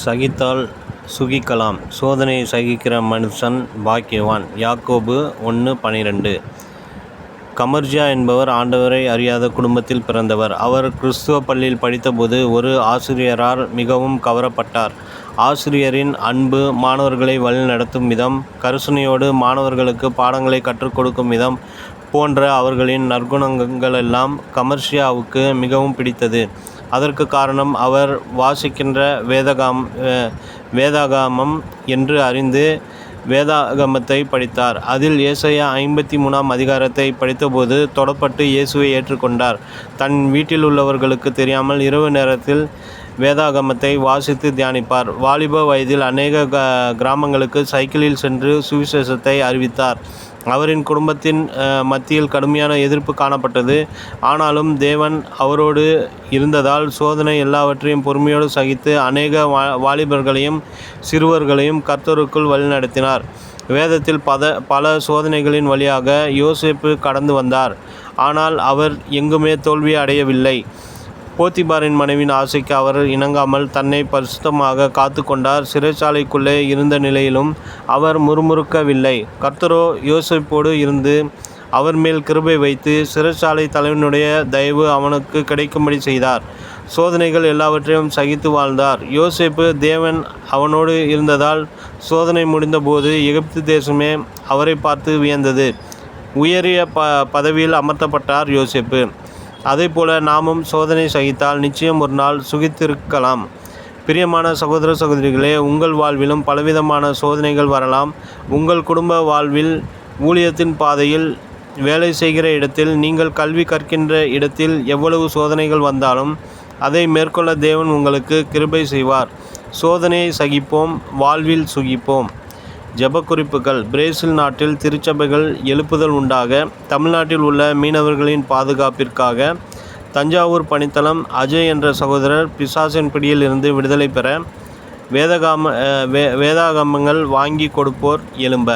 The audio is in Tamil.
சகித்தால் சுகிக்கலாம். சோதனையை சகிக்கிற மனுஷன் பாக்கியவான். யாக்கோபு 1:12. கமர்ஜியா என்பவர் ஆண்டவரை அறியாத குடும்பத்தில் பிறந்தவர். அவர் கிறிஸ்துவ பள்ளியில் படித்தபோது ஒரு ஆசிரியரால் மிகவும் கவரப்பட்டார். ஆசிரியரின் அன்பு, மாணவர்களை வழிநடத்தும் விதம், கருணையோடு மாணவர்களுக்கு பாடங்களை கற்றுக் கொடுக்கும் விதம் போன்ற அவர்களின் நற்குணங்களெல்லாம் கமர்ஷியாவுக்கு மிகவும் பிடித்தது. அதற்கு காரணம் அவர் வாசிக்கின்ற வேதாகமம் என்று அறிந்து வேதாகமத்தை படித்தார். அதில் ஏசாயா 53ஆம் அதிகாரத்தை படித்தபோது தொடப்பட்டு இயேசுவை ஏற்றுக்கொண்டார். தன் வீட்டில் உள்ளவர்களுக்கு தெரியாமல் இரவு நேரத்தில் வேதாகமத்தை வாசித்து தியானிப்பார். வாலிப வயதில் அநேக கிராமங்களுக்கு சைக்கிளில் சென்று சுவிசேஷத்தை அறிவித்தார். அவரின் குடும்பத்தின் மத்தியில் கடுமையான எதிர்ப்பு காணப்பட்டது. ஆனாலும் தேவன் அவரோடு இருந்ததால் சோதனை எல்லாவற்றையும் பொறுமையோடு சகித்து அநேக வாலிபர்களையும் சிறுவர்களையும் கர்த்தருக்குள் வழிநடத்தினார். வேதத்தில் பல சோதனைகளின் வழியாக யோசேப்பு கடந்து வந்தார். ஆனால் அவர் எங்குமே தோல்வி அடையவில்லை. போத்திபாரின் மனைவியின் ஆசைக்கு அவர் இணங்காமல் தன்னை பரிசுத்தமாக காத்து கொண்டார். சிறைச்சாலைக்குள்ளே இருந்த நிலையிலும் அவர் முறுமுறுக்கவில்லை. கர்த்தரோ யோசேப்போடு இருந்து அவர் மேல் கிருபை வைத்து சிறைச்சாலை தலைவனுடைய தயவு அவனுக்கு கிடைக்கும்படி செய்தார். சோதனைகள் எல்லாவற்றையும் சகித்து வாழ்ந்தார். யோசேப்பு தேவன் அவனோடு இருந்ததால் சோதனை முடிந்தபோது எகிப்து தேசமே அவரை பார்த்து வியந்தது. உயரிய பதவியில் அமர்த்தப்பட்டார் யோசேப்பு. அதேபோல நாமும் சோதனை சகித்தால் நிச்சயம் ஒரு நாள் சுகித்திருக்கலாம். பிரியமான சகோதர சகோதரிகளே, உங்கள் வாழ்விலும் பலவிதமான சோதனைகள் வரலாம். உங்கள் குடும்ப வாழ்வில், ஊழியத்தின் பாதையில், வேலை செய்கிற இடத்தில், நீங்கள் கல்வி கற்கின்ற இடத்தில் எவ்வளவு சோதனைகள் வந்தாலும் அதை மேற்கொள்ள தேவன் உங்களுக்கு கிருபை செய்வார். சோதனையை சகிப்போம், வாழ்வில் சுகிப்போம். ஜெப குறிப்புகள். பிரேசில் நாட்டில் திருச்சபைகள் எழுப்புதல் உண்டாக. தமிழ்நாட்டில் உள்ள மீனவர்களின் பாதுகாப்பிற்காக. தஞ்சாவூர் பணித்தளம் அஜய் என்ற சகோதரர் பிசாசின் பிடியில் இருந்து விடுதலை பெற. வேதாகமங்கள் வாங்கி கொடுப்போர் எழும்ப.